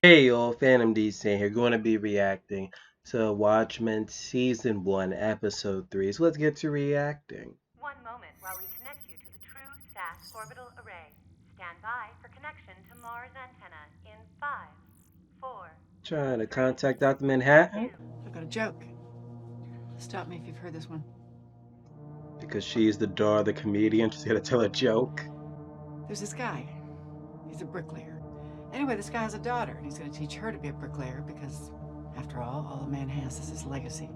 Hey y'all, Phantom DC here, going to be reacting to Watchmen Season 1, Episode 3. So let's get to reacting. One moment while we connect you to the true SAS orbital array. Stand by for connection to Mars antenna in 5, 4. Trying to contact Dr. Manhattan I've got a joke. Stop me if you've heard this one. because she's the daughter of the comedian. She's gonna tell a joke. There's this guy. He's a bricklayer. Anyway, this guy has a daughter, and he's going to teach her to be a bricklayer because, after all a man has is his legacy.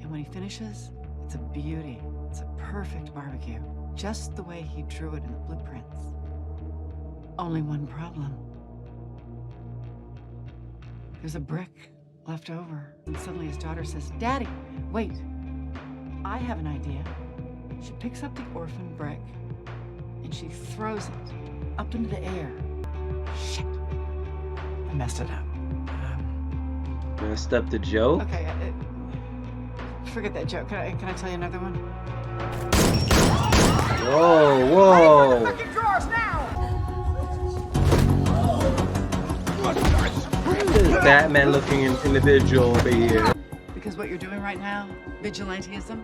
And when he finishes, it's a beauty. It's a perfect barbecue, just the way he drew it in the blueprints. Only one problem. There's a brick left over. And suddenly his daughter says, "Daddy, wait. I have an idea." She picks up the orphan brick, and she throws it up into the air. Shit. I messed it up. Messed up the joke? Okay, forget that joke. Can I tell you another one? Whoa, whoa! This Batman-looking individual over here. Because what you're doing right now, vigilantism,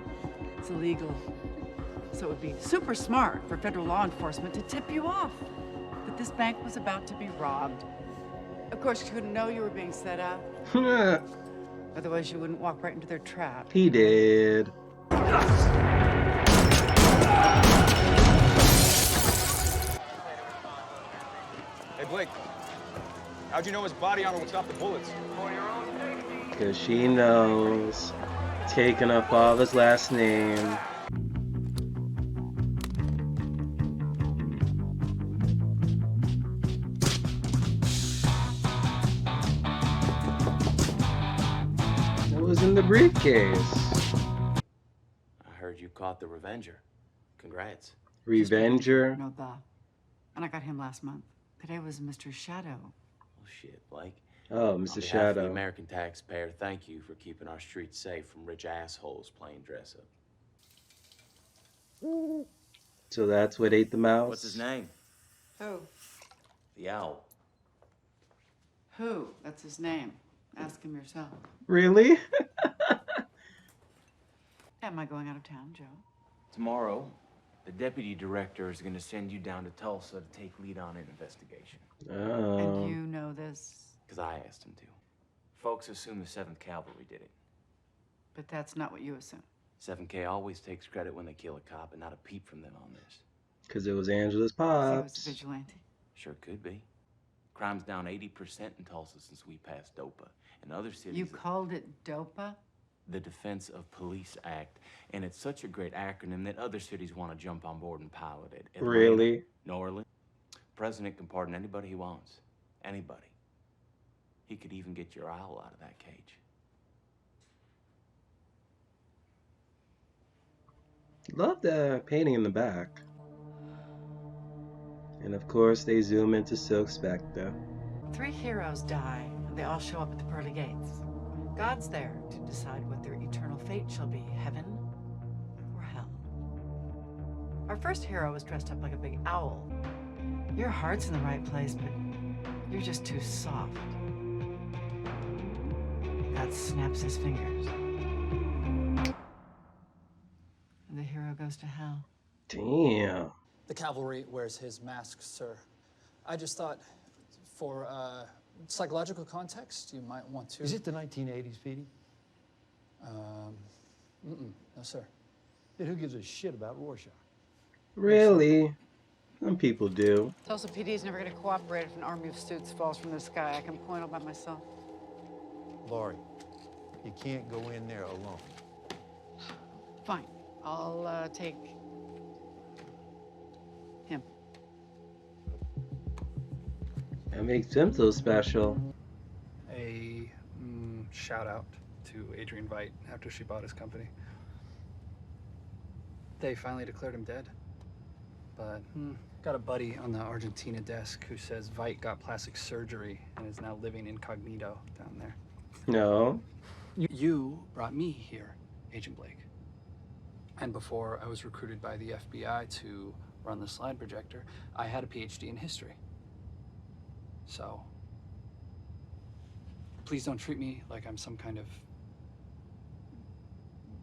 it's illegal. So it would be super smart for federal law enforcement to tip you off that this bank was about to be robbed. Of course, you couldn't know you were being set up. Otherwise, you wouldn't walk right into their trap. He did. Hey, Blake. How'd you know his body armor would stop the bullets? Because she knows. Taking her father's last name. It was in the briefcase. I heard you caught the Revenger. Congrats. Revenger. No, and I got him last month. Today was Mr. Shadow. Well, shit, Blake. Oh, On Mr. behalf of Shadow. the American taxpayer, thank you for keeping our streets safe from rich assholes playing dress up. So that's what ate the mouse? What's his name? Who? The owl. Who? That's his name. Ask him yourself. Really? Am I going out of town, Joe? Tomorrow, the deputy director is going to send you down to Tulsa to take lead on an investigation. Oh. And you know this? Because I asked him to. Folks assume the 7th Cavalry did it. But that's not what you assume. 7K always takes credit when they kill a cop, and not a peep from them on this. Because it was Angela's So it's pops. vigilante. Sure could be. Crime's down 80% in Tulsa since we passed DOPA. In other cities... You called it DOPA? The Defense of Police Act, and it's such a great acronym that other cities want to jump on board and pilot it. Atlanta, Really? New Orleans. President can pardon anybody he wants. Anybody. He could even get your owl out of that cage. Love the painting in the back. And of course, they zoom into Silk Spectre. 3 heroes die, and they all show up at the pearly gates. God's there to decide what their eternal fate shall be, heaven or hell. Our first hero was dressed up like a big owl. Your heart's in the right place, but you're just too soft. God snaps his fingers. And the hero goes to hell. Damn. The cavalry wears his mask, sir. I just thought, for psychological context, you might want to... Is it the 1980s, Petey? No, sir. Then who gives a shit about Rorschach? Really? Some people do. Tulsa PD is never going to cooperate if an army of suits falls from the sky. I can point all by myself. Laurie, you can't go in there alone. Fine. I'll take him. That makes him so special. A shout out to Adrian Veidt after she bought his company. They finally declared him dead. But got a buddy on the Argentina desk who says Veidt got plastic surgery and is now living incognito down there. No. You brought me here, Agent Blake. And before I was recruited by the FBI to run the slide projector, I had a PhD in history. So, Please don't treat me like I'm some kind of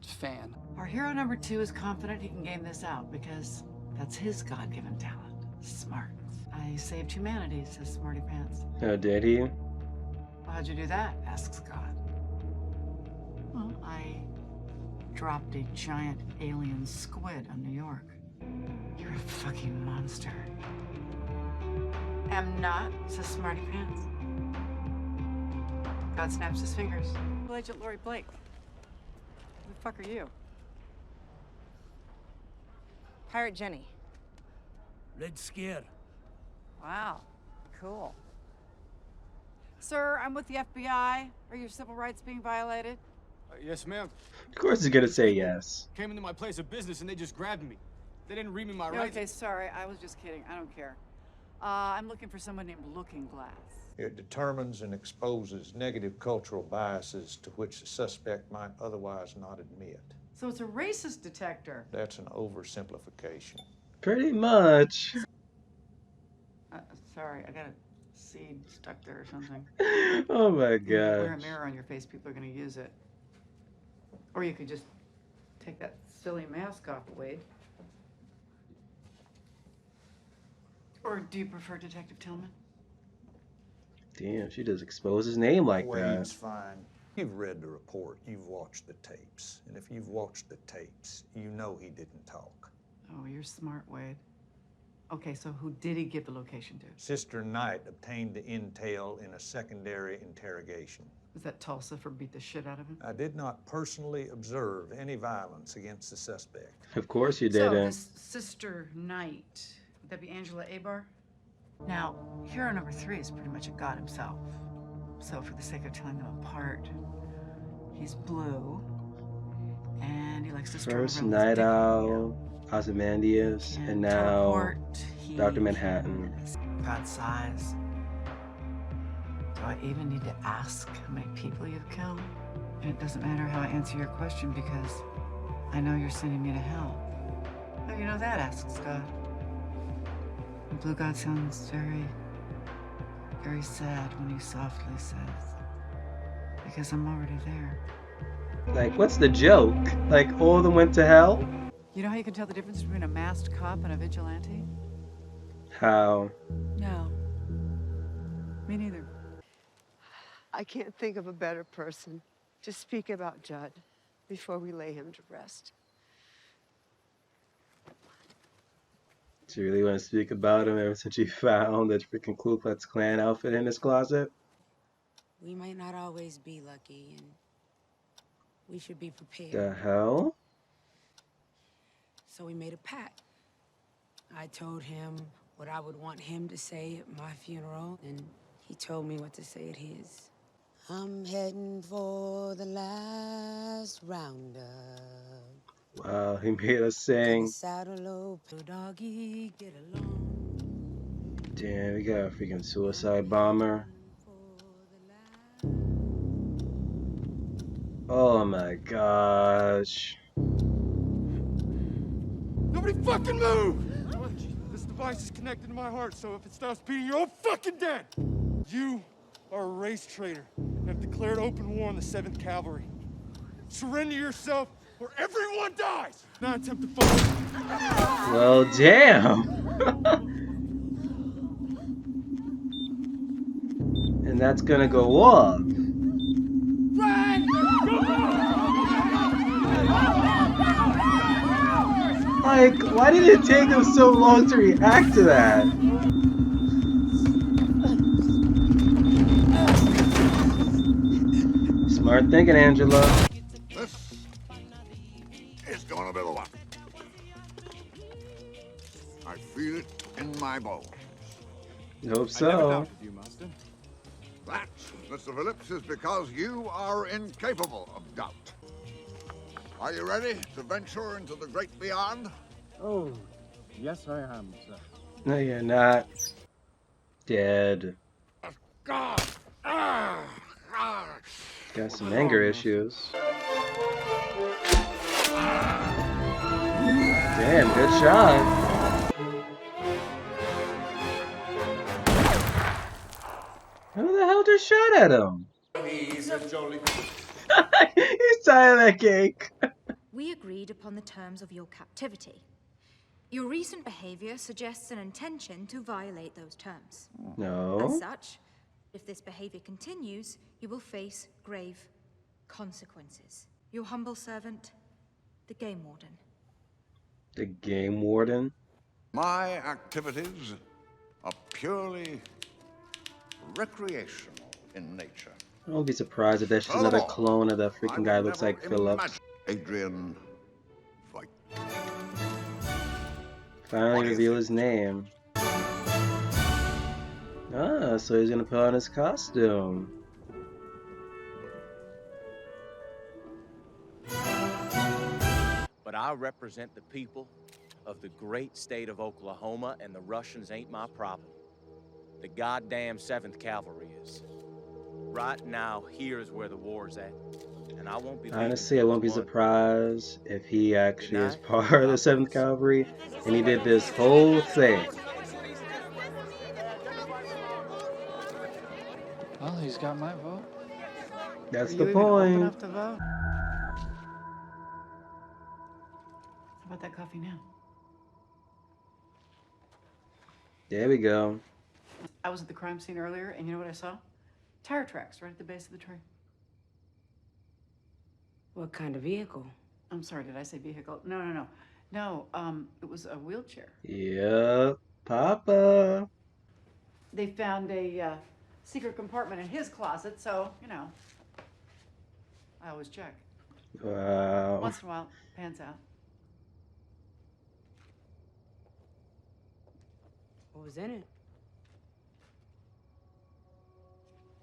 fan. Our hero number 2 is confident he can game this out because that's his God-given talent. Smart. I saved humanity, says Smarty Pants. Oh, did he? Well, how'd you do that? Asks God. Well, I dropped a giant alien squid on New York. You're a fucking monster. Am not, says Smarty Pants. God snaps his fingers. Agent Lori Blake. Who the fuck are you? Pirate Jenny. Red Scare. Wow, cool. Sir, I'm with the FBI. Are your civil rights being violated? Yes, ma'am. Of course he's gonna say yes. Came into my place of business and they just grabbed me. They didn't read me my rights. Okay, sorry. I was just kidding. I don't care. I'm looking for someone named Looking Glass. It determines and exposes negative cultural biases to which the suspect might otherwise not admit. So it's a racist detector. That's an oversimplification. Pretty much. Sorry, I got a seed stuck there or something. Oh my You can wear a gosh. mirror on your face, people are going to use it. Or you could just take that silly mask off, Wade. Or do you prefer Detective Tillman? Damn, she just exposed his name like that. Wade's fine. You've read the report, you've watched the tapes. And if you've watched the tapes, you know he didn't talk. Oh, you're smart, Wade. Okay, so who did he give the location to? Sister Knight obtained the intel in a secondary interrogation. Was that Tulsa for beat the shit out of him? I did not personally observe any violence against the suspect. Of course you So, didn't. this Sister Knight, would that be Angela Abar? Now, hero number 3 is pretty much a god himself. So for the sake of telling them apart, he's blue, and he likes to stroll First around with Night his dick Owl, Ozymandias, and and now teleport. He Dr. Manhattan. is God size. Do I even need to ask how many people you've killed? And it doesn't matter how I answer your question because I know you're sending me to hell. How do you know that? Asks God. And Blue God sounds very, very sad when he softly says, because I'm already there. Like, what's the joke? Like, all of them went to hell? You know how you can tell the difference between a masked cop and a vigilante? How? No. Me neither. I can't think of a better person to speak about Judd before we lay him to rest. Do you really want to speak about him ever since you found that freaking Ku Klux Klan outfit in his closet? We might not always be lucky, and we should be prepared. The hell? So we made a pact. I told him what I would want him to say at my funeral, and he told me what to say at his. I'm heading for the last roundup. Wow, he made us sing. Saddle low, doggy, get along. Damn, we got a freaking suicide bomber. Oh my gosh. Nobody fucking move! This device is connected to my heart, so if it stops beating, you're all fucking dead! You are a race traitor and have declared open war on the 7th Cavalry. Surrender yourself or everyone dies! Now attempt to follow. Well, damn. And that's gonna go off. Like, why did it take him so long to react to that? Smart thinking, Angela. This is gonna be the one. I feel it in my bones. Hope so. You, Master. That, Mr. Phillips, is because you are incapable of doubt. Are you ready to venture into the great beyond? Oh, yes I am, sir. No, you're not. Dead. God! Got some anger issues. Damn, good shot. Who the hell just shot at him? He's tired of that cake. We agreed upon the terms of your captivity. Your recent behavior suggests an intention to violate those terms. No. As such, if this behavior continues, you will face grave consequences. Your humble servant, the Game Warden. The Game Warden? My activities are purely recreational in nature. I won't be surprised if that's just another clone of that freaking guy who looks like Philip. Adrian Veidt. Finally reveal his name. Ah, so he's gonna put on his costume. But I represent the people of the great state of Oklahoma, and the Russians ain't my problem. The goddamn 7th Cavalry is. Right now, here's where the war's at. And I won't be Honestly, I won't be surprised if he actually is part of the 7th Cavalry and he did this whole thing. Well, he's got my vote. That's Are the you even old point. enough to vote? How about that coffee now? There we go. I was at the crime scene earlier, and you know what I saw? Tire tracks right at the base of the tree. What kind of vehicle? I'm sorry, did I say vehicle? No. No, it was a wheelchair. Yep, Papa. They found a secret compartment in his closet, so, you know, I always check. Wow. Once in a while, pans out. What was in it?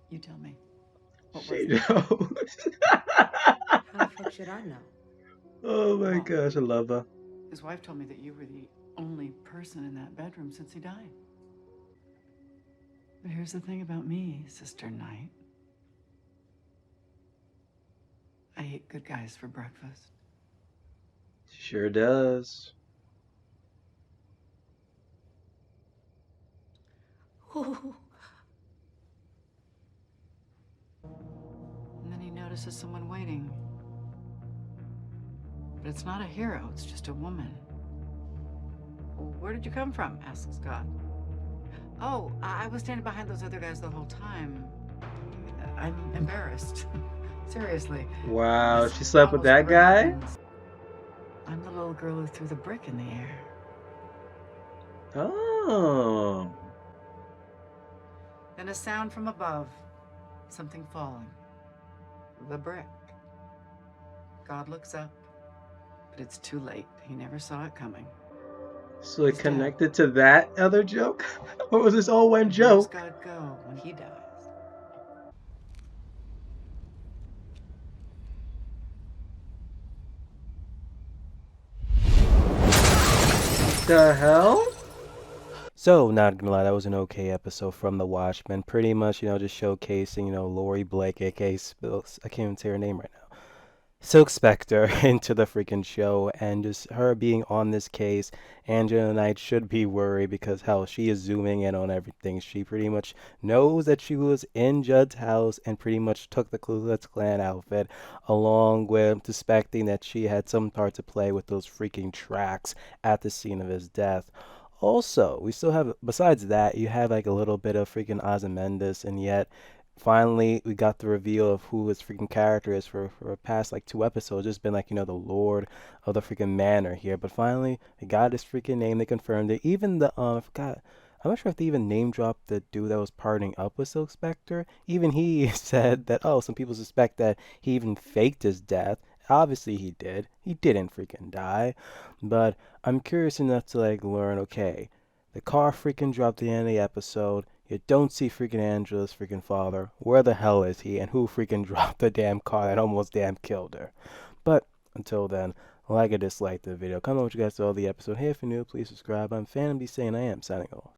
You tell me. She knows. How the fuck should I know? Oh my gosh, I love her. His wife told me that you were the only person in that bedroom since he died. But here's the thing about me, Sister Knight. I eat good guys for breakfast. Sure does. And then he notices someone waiting. But it's not a hero, it's just a woman. Well, where did you come from? Asks Scott. Oh, I was standing behind those other guys the whole time. I'm embarrassed. Seriously. Wow, she slept with that guy? I'm the little girl who threw the brick in the air. Oh. Then a sound from above. Something falling. The brick. God looks up, but it's too late. He never saw it coming. So it connected to that other joke? Or was this all one joke? Where's God go when he dies? The hell? So, not gonna lie, that was an okay episode from The Watchmen. Pretty much, just showcasing, Lori Blake, aka Spills. I can't even say her name right now. Silk Spectre into the freaking show, and just her being on this case. Angela Knight should be worried because, hell, she is zooming in on everything. She pretty much knows that she was in Judd's house and pretty much took the Ku Klux Klan outfit, along with suspecting that she had some part to play with those freaking tracks at the scene of his death. Also, we still have, besides that, you have like a little bit of freaking Ozymandias, and yet finally we got the reveal of who his freaking character is for past like 2 episodes. It's been like, the Lord of the freaking Manor here, but finally they got his freaking name. They confirmed it. Even the I forgot, I'm not sure if they even name dropped the dude that was partying up with Silk Spectre. Even he said that, oh, some people suspect that he even faked his death. Obviously he did. He didn't freaking die. But I'm curious enough to like learn, okay, the car freaking dropped at the end of the episode. You don't see freaking Angela's freaking father. Where the hell is he? And who freaking dropped the damn car that almost damn killed her? But until then, like or dislike the video. Comment what you guys saw of the episode. Hey, if you're new, please subscribe. I'm Fandom, be saying I am signing off.